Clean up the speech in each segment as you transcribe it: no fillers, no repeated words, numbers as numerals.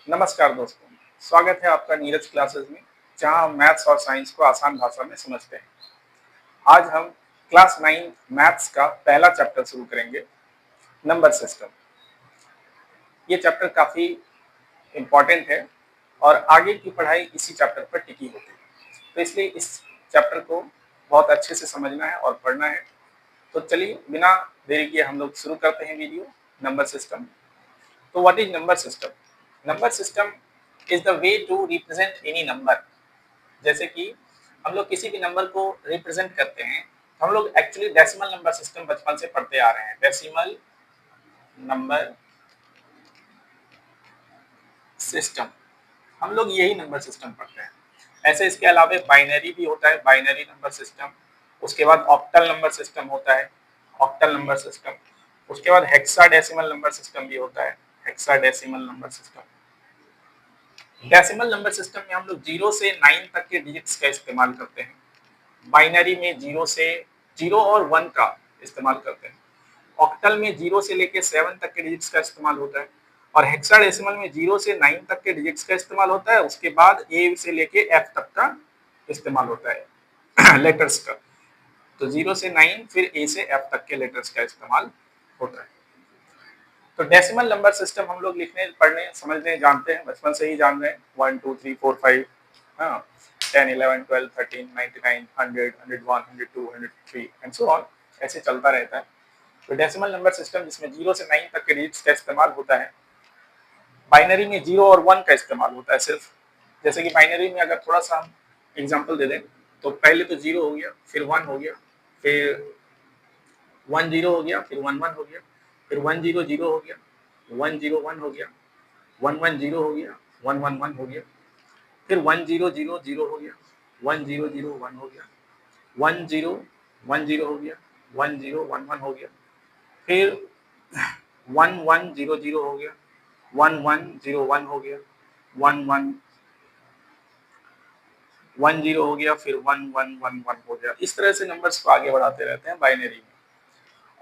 नमस्कार दोस्तों, स्वागत है आपका नीरज क्लासेस में, जहां हम मैथ्स और साइंस को आसान भाषा में समझते हैं। आज हम क्लास 9 मैथ्स का पहला चैप्टर शुरू करेंगे, नंबर सिस्टम। ये चैप्टर काफ़ी इम्पोर्टेंट है और आगे की पढ़ाई इसी चैप्टर पर टिकी होती है। तो इसलिए इस चैप्टर को बहुत अच्छे से समझना है और पढ़ना है। तो चलिए बिना देरी किए हम लोग शुरू करते हैं वीडियो, नंबर सिस्टम। तो what is number system? Number system is the way to represent any number. जैसे कि हम लोग किसी भी नंबर को रिप्रेजेंट करते हैं, हम लोग एक्चुअली डेसिमल नंबर सिस्टम बचपन से पढ़ते आ रहे हैं। डेसिमल नंबर सिस्टम, हम लोग यही नंबर सिस्टम पढ़ते हैं। ऐसे इसके अलावा बाइनरी भी होता है, बाइनरी नंबर सिस्टम। उसके बाद ऑक्टल नंबर सिस्टम होता है, ऑक्टल नंबर सिस्टम। उसके बाद हेक्साडेसिमल नंबर सिस्टम भी होता है, hexadecimal number system. Decimal number system में हम लोग 0 से 9 तक के डिजिट्स का इस्तेमाल करते हैं। बाइनरी में 0 और 1 का इस्तेमाल करते हैं। ऑक्टल में 0 से लेके 7 तक के डिजिट्स का इस्तेमाल होता है और हेक्साडेसिमल में 0 से 9 तक के डिजिट्स का इस्तेमाल होता है। उसके बाद ए से लेके एफ तक का इस्तेमाल होता है लेटर्स का। तो 0 से 9 फिर ए से एफ तक के लेटर्स का इस्तेमाल होता है। तो डेसिमल नंबर सिस्टम हम लोग लिखने, पढ़ने, समझने जानते हैं, बचपन से ही जान रहे हैं। 1 2 3 4 5, हाँ, 10 11 12 13 99 100 101 102 103 एंड सो ऑन, ऐसे चलता रहता है। तो डेसिमल नंबर सिस्टम जिसमें 0 से 9 तक के डिजिट्स का इस्तेमाल होता है। बाइनरी में 0 और 1 का इस्तेमाल होता है सिर्फ। जैसे कि बाइनरी में अगर थोड़ा सा हम एग्जांपल दे दें, तो पहले तो 0 हो गया, फिर 1 हो गया, फिर 1 0 हो गया, फिर 1 1 हो गया, फिर 1 0 0 हो गया, 1 0 1 हो गया, 1 1 0 हो गया, 1 1 1 हो गया, फिर 1 0 0 0 हो गया, 1 0 0 1 हो गया, 1 0 1 0 हो गया, 1 0 1 1 हो गया, फिर 1 1 0 0 हो गया, 1 1 0 1 हो गया, 1 1 1 0 हो गया, फिर 1 1 1 1 हो गया। इस तरह से नंबर्स को आगे बढ़ाते रहते हैं बाइनरी में।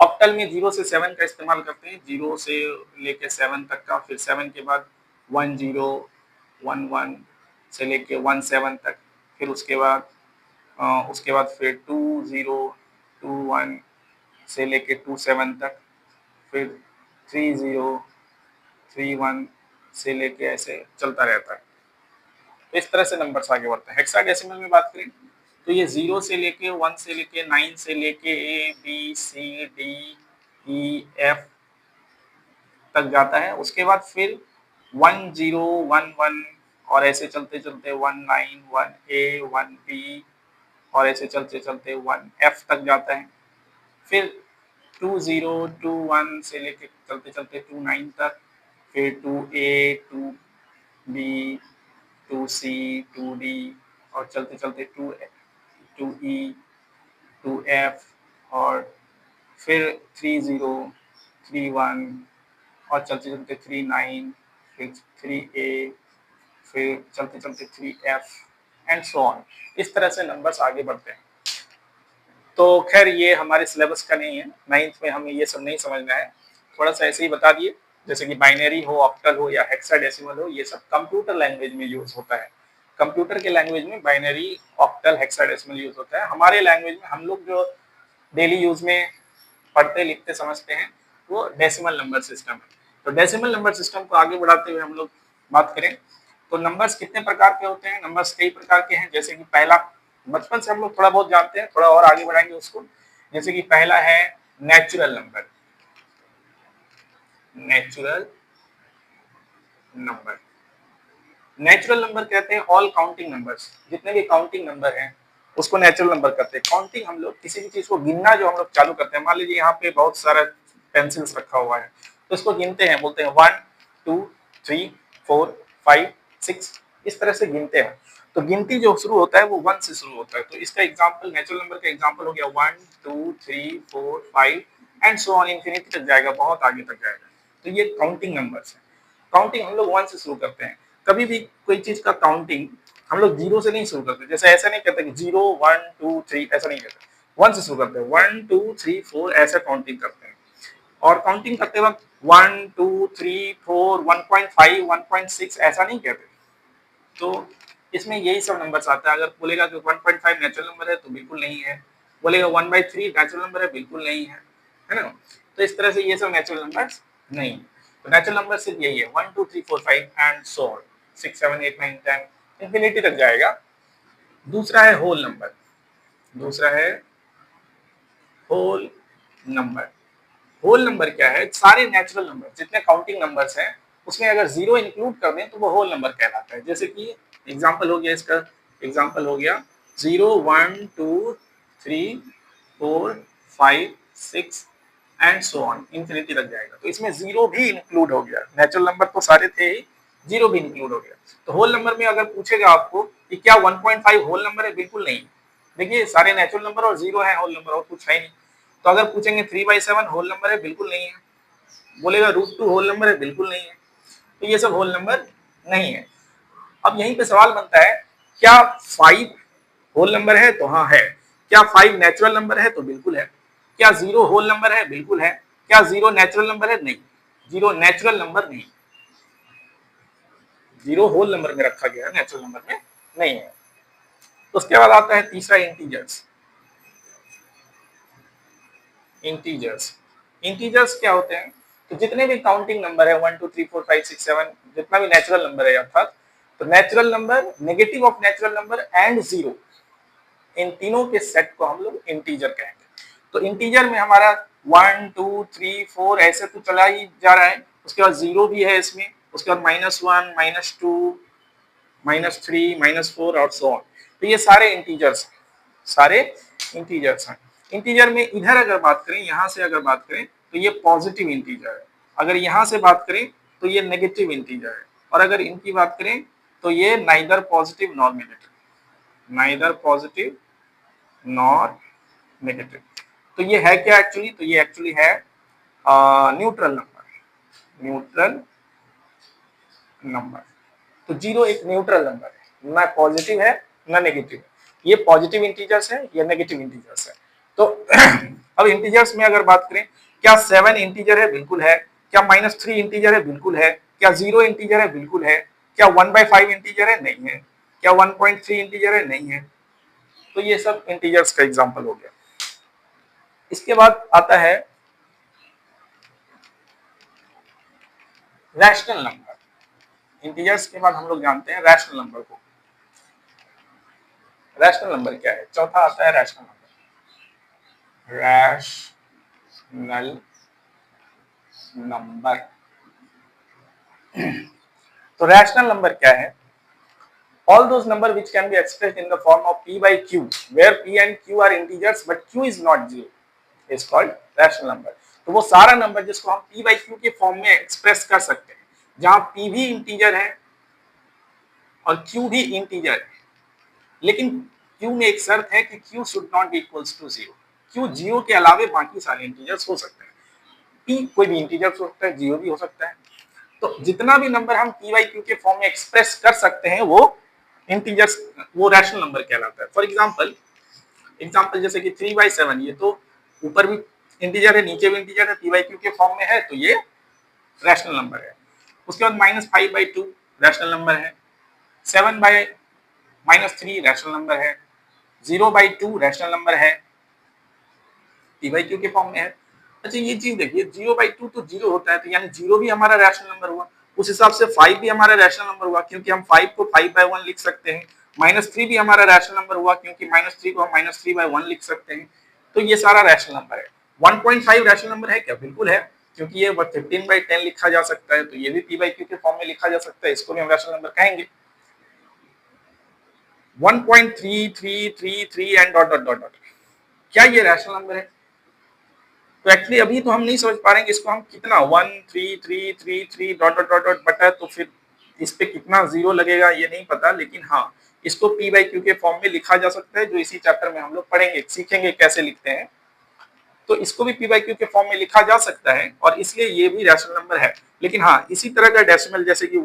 ऑक्टल में 0 से 7 का इस्तेमाल करते हैं, 0 से लेके 7 तक का, फिर 7 के बाद 1 0 1 1 से लेके 1 7 तक, फिर उसके बाद फिर 2 0 2 1 से लेके 2 7 तक, फिर 3 0 3 1 से लेके ऐसे चलता रहता है। तो इस तरह से नंबर्स आगे बढ़ते हैं। हेक्साडेसिमल में बात करें तो ये 0 से लेके 1 से लेके 9 से लेके A B C D E F तक जाता है। उसके बाद फिर 1 0 1 1 और ऐसे चलते चलते 1 9 1 ए 1 बी और ऐसे चलते चलते 1 एफ तक जाता है। फिर 2 0 2 1 से लेके चलते चलते 2 9 तक, फिर 2 ए 2 बी 2 सी 2 डी और चलते चलते 2 ई 2 एफ और फिर 3 0 3 1 और चलते चलते 3 9, फिर 3 ए, फिर चलते चलते 3 एफ एंड सो ऑन। इस तरह से नंबर्स आगे बढ़ते हैं। तो खैर ये हमारे सिलेबस का नहीं है, 9th में हमें ये सब नहीं समझना है। थोड़ा सा ऐसे ही बता दिए, जैसे कि बाइनरी हो, ऑक्टल हो या हेक्साडेसिमल हो, ये सब कंप्यूटर लैंग्वेज में यूज होता है। कंप्यूटर के लैंग्वेज में बाइनरी, ऑक्टल, हेक्साडेसिमल यूज होता है। हमारे लैंग्वेज में हम लोग जो डेली यूज में पढ़ते लिखते समझते हैं वो डेसिमल नंबर सिस्टम है। तो डेसिमल नंबर सिस्टम को आगे बढ़ाते हुए हम लोग बात करें तो नंबर्स कितने प्रकार के होते हैं? नंबर्स कई प्रकार के हैं। जैसे कि पहला, बचपन से हम लोग थोड़ा बहुत जानते हैं, थोड़ा और आगे बढ़ाएंगे उसको। जैसे कि पहला है natural number. Natural number, natural number कहते हैं ऑल काउंटिंग नंबर्स, जितने भी काउंटिंग नंबर हैं उसको नेचुरल नंबर कहते हैं। काउंटिंग, हम लोग किसी भी चीज को गिनना जो हम लोग चालू करते हैं, मान लीजिए यहाँ पे बहुत सारा पेंसिल्स रखा हुआ है, तो इसको गिनते हैं, बोलते हैं 1 2 3 4 5 6, इस तरह से गिनते हैं। तो गिनती जो शुरू होता है वो 1 से शुरू होता है। तो इसका एग्जाम्पल, नेचुरल नंबर का एग्जाम्पल हो गया 1 2 3 4 5 एंड सो ऑन, इंफिनिटी तक जाएगा, बहुत आगे तक जाएगा। तो ये काउंटिंग नंबर्स है। काउंटिंग हम लोग 1 से शुरू करते हैं। कभी भी कोई चीज का काउंटिंग हम लोग 0 से नहीं शुरू करते। जैसे ऐसा नहीं कहते कि 0 1 2 3, ऐसा नहीं कहते, 1 से शुरू करते हैं। 1 2 3 4 ऐसा काउंटिंग करते हैं। और काउंटिंग करते वक्त 1 2 3 4 1.5 1.6 ऐसा नहीं कहते। तो इसमें यही सब नंबर्स आता है। अगर बोलेगा कि 1.5 नेचुरल नंबर है तो बिल्कुल नहीं है, बोलेगा 1/3 नेचुरल नंबर है, बिल्कुल नहीं है ना। तो इस तरह से ये सब नेचुरल नंबर्स नहीं। तो नेचुरल नंबर सिर्फ यही है 1 2 3 4 5 एंड सो ऑन, 6 7 8 9 10 इंफिनिटी तक जाएगा। दूसरा है होल नंबर। दूसरा है होल नंबर। होल नंबर क्या है? सारे नेचुरल नंबर जितने काउंटिंग नंबर्स हैं उसमें अगर जीरो इंक्लूड कर दें तो वो होल नंबर कहलाता है। जैसे कि एग्जांपल हो गया, इसका एग्जांपल हो गया 0 1 2 3 4 5 6 एंड सो ऑन, इंफिनिटी तक जाएगा। तो इसमें जीरो भी इंक्लूड हो गया, नेचुरल नंबर तो सारे थे ही, जीरो भी इंक्लूड हो गया। तो होल नंबर में अगर पूछेगा आपको कि क्या 1.5 होल नंबर है, बिल्कुल नहीं। देखिए सारे नेचुरल नंबर और जीरो है होल नंबर, और कुछ है नहीं। तो अगर पूछेंगे 3/7 होल नंबर है, बिल्कुल नहीं है। बोलेगा √2 होल नंबर है, बिल्कुल नहीं है। तो ये सब होल नंबर नहीं है। अब यहीं पे सवाल बनता है, क्या 5 होल नंबर है? तो हाँ है। क्या 5 नेचुरल नंबर है? तो बिल्कुल है। क्या 0 होल नंबर है? बिल्कुल है। क्या 0 नेचुरल नंबर है? नहीं, 0 नेचुरल नंबर नहीं। 0 होल नंबर में रखा गया है, नेचुरल नंबर में नहीं है। तो उसके बाद आता है तीसरा इंटीजर्स। इंटीजर्स, इंटीजर्स क्या होते हैं? तो जितने भी काउंटिंग नंबर है 1 2 3 4 5 6 7, जितना भी नेचुरल नंबर है अर्थात, तो natural number, negative of natural number and zero, इन तीनों के सेट को हम लोग इंटीजर कहेंगे। तो इंटीजर में हमारा 1 2 3 4 ऐसे तो चला ही जा रहा है, उसके बाद जीरो भी है इसमें, उसके बाद -1 -2 -3 -4 और सो ऑन। तो ये सारे इंटीजर्स हैं, सारे इंटीजर्स हैं। इंटीजर में इधर अगर बात करें, यहां से अगर बात करें तो ये पॉजिटिव इंटीजर है, अगर यहां से बात करें तो ये नेगेटिव इंटीजर है, और अगर इनकी बात करें तो ये neither positive nor negative, neither positive nor negative. तो ये है क्या एक्चुअली? तो ये एक्चुअली है न्यूट्रल नंबर, न्यूट्रल नंबर। तो जीरो एक न्यूट्रल नंबर है, ना पॉजिटिव है ना नेगेटिव है। ये पॉजिटिव इंटीजर्स है, ये नेगेटिव इंटीजर्स है। तो अब इंटीजर्स में अगर बात करें, क्या 7 इंटीजर है? बिल्कुल है। क्या -3 इंटीजर है? बिल्कुल है। क्या 0 इंटीजर है? बिल्कुल है। क्या 1/5 इंटीजर है? नहीं है। क्या 1.3 इंटीजर है? नहीं है। तो ये सब इंटीजर्स का एग्जाम्पल हो गया। इसके बाद आता है रैशनल नंबर। इंटीजर्स के बाद हम लोग जानते हैं रैशनल नंबर को। रैशनल नंबर क्या है? चौथा आता है रैशनल नंबर। रैशनल नंबर, तो रैशनल नंबर क्या है? All those number which can be expressed in the form of p by q, where p and q are integers but q is not zero, is called rational number। तो वो सारा number जिसको हम p by q के form में express कर सकते हैं, जहां p भी इंटीजर है और q भी इंटीजर है, लेकिन q में एक शर्त है कि q should not be equals to zero. q zero के अलावे बाकी सारे इंटीजर्स हो सकते हैं। p कोई भी इंटीजर हो सकता है, जीरो भी हो सकता है। तो जितना भी नंबर हम p by q के फॉर्म में एक्सप्रेस कर सकते हैं वो इंटीजर्स, वो रैशनल नंबर कहलाता है। फॉर एग्जांपल जैसे कि 3/7, ये तो ऊपर भी इंटीजर है नीचे भी इंटीजर है, p by q के फॉर्म में है, तो ये रैशनल नंबर है। उसके बाद -5/2 रैशनल नंबर है, 7/-3 रैशनल नंबर है, 0/2 रैशनल नंबर है, p by q के फॉर्म में है। अच्छा ये चीज देखिए, 0/2 तो जीरो होता है, तो यानी जीरो भी हमारा रैशनल नंबर हुआ। उस हिसाब से 5 भी हमारा रैशनल नंबर हुआ, क्योंकि हम 5 को 5/1 लिख सकते हैं। -3 भी हमारा रैशनल नंबर हुआ, क्योंकि -3 को हम -3/1 लिख सकते हैं। तो ये सारा रैशनल नंबर है। 1.5 रैशनल नंबर है क्या? बिल्कुल है, क्योंकि ये 15/10 लिखा जा सकता है, तो ये भी p by q के फॉर्म में लिखा जा सकता है, इसको भी हम रैशनल नंबर कहेंगे। 1.3333 and dot dot dot dot, क्या ये रैशनल नंबर है? तो एक्चुअली अभी तो हम नहीं समझ पा रहे हैं इसको हम कितना 13333 डॉट डॉट डॉट डॉट बटा, तो फिर इस पे कितना जीरो लगेगा ये नहीं पता, लेकिन हाँ इसको p by q के फॉर्म में लिखा जा सकता है, जो इसी चैप्टर में हम लोग पढ़ेंगे, सीखेंगे कैसे लिखते हैं। तो इसको भी p by q के फॉर्म में लिखा जा सकता है, और इसलिए ये भी रैशनल नंबर है। लेकिन हाँ इसी तरह का डेसिमल, जैसे कि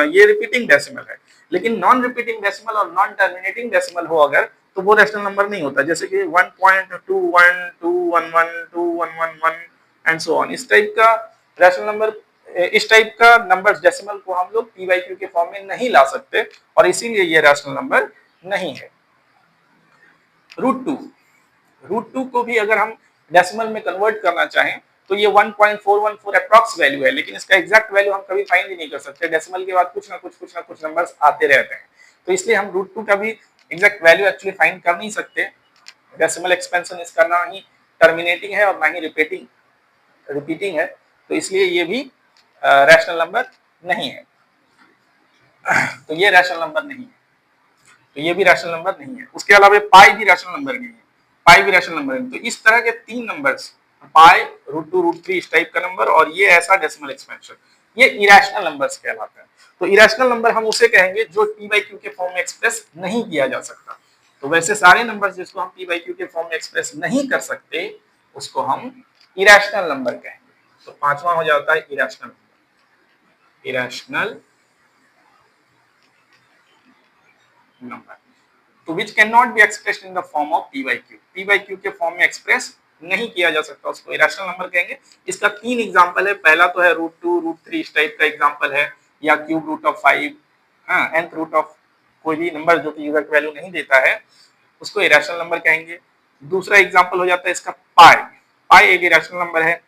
ये रिपीटिंग डेसिमल है, लेकिन नॉन रिपीटिंग डेसिमल और नॉन टर्मिनेटिंग डेसिमल हो अगर, तो वो रैशनल नंबर नहीं होता। जैसे कि 1.212112111 एंड सो ऑन। इस टाइप का रैशनल नंबर, इस टाइप का नंबर डेसिमल को हम लोग p बाई क्यू के फॉर्म में नहीं ला सकते और इसीलिए ये रैशनल नंबर नहीं है। रूट टू को भी अगर हम डेसिमल में कन्वर्ट करना चाहें तो ये 1.414 अप्रॉक्स वैल्यू है, लेकिन इसका एग्जैक्ट वैल्यू हम कभी फाइंड ही नहीं कर सकते। डेसिमल के बाद कुछ ना कुछ नंबर्स आते रहते हैं, तो इसलिए हम रूट टू का भी एग्जैक्ट वैल्यू एक्चुअली फाइंड कर नहीं सकते। डेसिमल एक्सपेंशन इसका ना ही टर्मिनेटिंग है और ना ही रिपीटिंग है, तो इसलिए ये भी रैशनल नंबर नहीं है। तो ये रैशनल नंबर नहीं है, तो ये भी रैशनल नंबर नहीं है। उसके अलावा पाई भी रैशनल नंबर नहीं है, पाई भी रैशनल नंबर नहीं। तो इस तरह के तीन नंबर्स, पाई, रूट टू, रूट थ्री, इस टाइप का नंबर और ये ऐसा डेसिमल एक्सपेंशन, ये इरेशनल नंबर्स कहलाते हैं। तो इरेशनल नंबर हम उसे कहेंगे जो p बाई क्यू के फॉर्म में एक्सप्रेस नहीं किया जा सकता। तो वैसे सारे नंबर्स जिसको हम p बाई क्यू के फॉर्म में एक्सप्रेस नहीं कर सकते उसको हम इरेशनल नंबर कहेंगे। तो पांचवा हो जाता है इरेशनल नंबर, इरेशनल नंबर तो which can not be expressed in the form of p by Q, p by Q के फॉर्म में एक्सप्रेस नहीं किया जा सकता, उसको इरेशनल नंबर कहेंगे। इसका तीन एग्जांपल है। पहला तो है रूट टू, रूट थ्री, इस टाइप का एग्जांपल है, या cube root of 5, nth root of कोई भी नंबर जो कि एग्जैक्ट वैल्यू नहीं देता है उसको इरेशनल नंबर कहेंगे। दूसरा एग्जांपल हो जाता है इसका पाई, पाई एक इरेशनल नंबर है।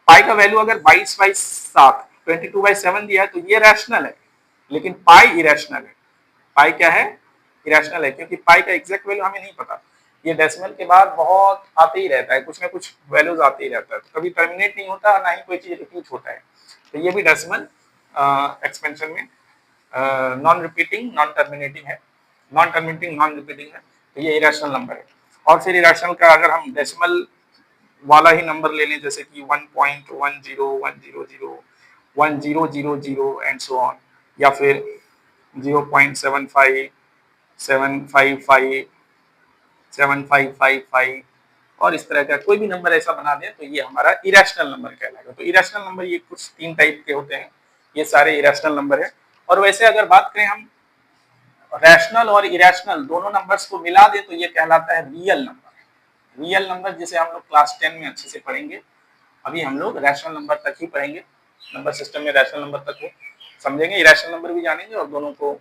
पाई का वैल्यू अगर 22/7 22/7 दिया है तो ये रैशनल है, लेकिन पाई इरेशनल है। पाई क्या है? इरेशनल है, क्योंकि पाई का एग्जैक्ट वैल्यू हमें नहीं पता। ये डेसिमल के बाद बहुत आते ही रहता है, कुछ ना कुछ वैल्यूज आते ही रहता है, तो कभी टर्मिनेट नहीं होता, ना ही कोई चीज रिपीट होता है। तो ये भी डेसिमल एक्सपेंशन में नॉन रिपीटिंग नॉन टर्मिनेटिंग है, नॉन टर्मिनेटिंग नॉन रिपीटिंग है, तो ये इरेशनल नंबर है। और फिर इरेशनल का अगर हम डेसिमल वाला ही नंबर ले लें, जैसे कि 1.1010 1000 एंड सो ऑन, या फिर 0.75 755 7555 और इस तरह का कोई भी नंबर ऐसा बना दें तो ये हमारा इरेशनल नंबर कहलाएगा। तो इरेशनल नंबर ये कुछ तीन टाइप के होते हैं, ये सारे इरेशनल नंबर है। और वैसे अगर बात करें हम रैशनल और इरेशनल दोनों नंबर्स को मिला दें तो ये कहलाता है रियल नंबर। रियल नंबर जिसे हम लोग क्लास 10 में अच्छे से पढ़ेंगे। अभी हम लोग रैशनल नंबर तक ही पढ़ेंगे, नंबर सिस्टम में रैशनल नंबर तक को समझेंगे, इरेशनल नंबर भी जानेंगे और दोनों को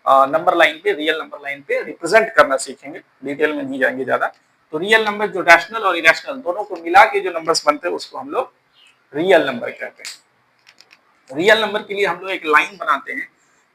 नंबर लाइन पे, रियल नंबर लाइन पे रिप्रेजेंट करना सीखेंगे, डिटेल में नहीं जाएंगे ज्यादा। तो रियल नंबर जो रैशनल और इरेशनल दोनों को मिला के जो नंबर्स बनते हैं उसको हम लोग रियल नंबर कहते हैं। रियल नंबर के लिए हम लोग एक लाइन बनाते हैं,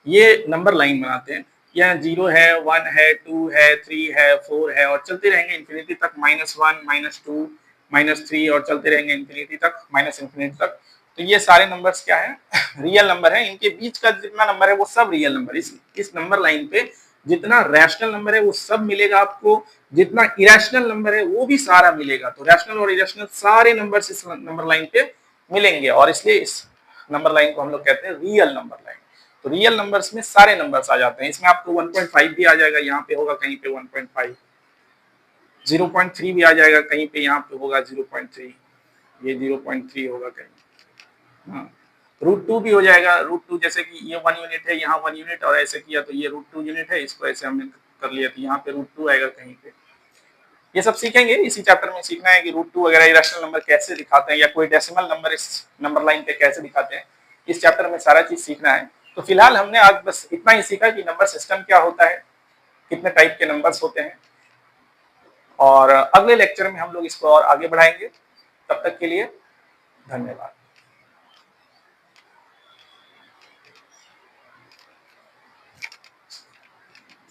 ये नंबर लाइन बनाते हैं। यह 0 है, 1 है, 2 है, 3 है, 4 है और चलते रहेंगे इंफिनिटी तक, -1 -2 -3 और चलते रहेंगे इंफिनिटी तक, माइनस इंफिनिटी तक। तो ये सारे नंबर्स क्या है? रियल नंबर है। इनके बीच का जितना नंबर है वो सब रियल नंबर। इस नंबर लाइन पे जितना रैशनल नंबर है वो सब मिलेगा आपको, जितना इरेशनल नंबर है वो भी सारा मिलेगा। तो रैशनल और इरेशनल सारे नंबर्स इस नंबर लाइन पे मिलेंगे और इसलिए इस नंबर लाइन को हम लोग कहते हैं रियल नंबर लाइन। तो रियल नंबर्स में सारे नंबर्स आ जाते हैं। इसमें आपको 1.5 भी आ जाएगा, यहाँ पे होगा कहीं पे 1.5, 0.3 भी आ जाएगा कहीं पे, यहाँ पे होगा 0.3, ये 0.3 होगा कहीं। हाँ, रूट टू भी हो जाएगा। रूट टू जैसे कि ये 1 यूनिट है, यहाँ 1 यूनिट और ऐसे किया तो ये रूट 2 यूनिट है, इसको ऐसे हमने कर लिया तो यहाँ पे रूट 2 आएगा कहीं पे। ये सब सीखेंगे इसी चैप्टर में। सीखना है कि रूट 2 वगैरह इरेशनल नंबर कैसे दिखाते हैं या कोई डेसिमल नंबर इस नंबर लाइन पे कैसे दिखाते हैं, इस चैप्टर में सारा चीज सीखना है। तो फिलहाल हमने आज बस इतना ही सीखा कि नंबर सिस्टम क्या होता है, कितने टाइप के नंबर्स होते हैं, और अगले लेक्चर में हम लोग इसको और आगे बढ़ाएंगे। तब तक के लिए धन्यवाद।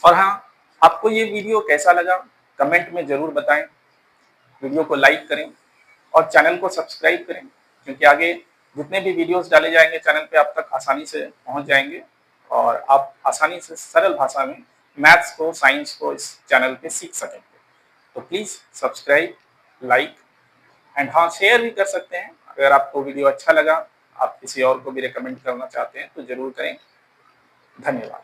और हाँ, आपको ये वीडियो कैसा लगा कमेंट में जरूर बताएं, वीडियो को लाइक करें और चैनल को सब्सक्राइब करें, क्योंकि आगे जितने भी वीडियोस डाले जाएंगे चैनल पे आप तक आसानी से पहुंच जाएंगे और आप आसानी से सरल भाषा में मैथ्स को, साइंस को इस चैनल पे सीख सकेंगे। तो प्लीज़ सब्सक्राइब, लाइक एंड हाँ, शेयर भी कर सकते हैं। अगर आपको वीडियो अच्छा लगा, आप किसी और को भी रिकमेंड करना चाहते हैं तो जरूर करें। धन्यवाद।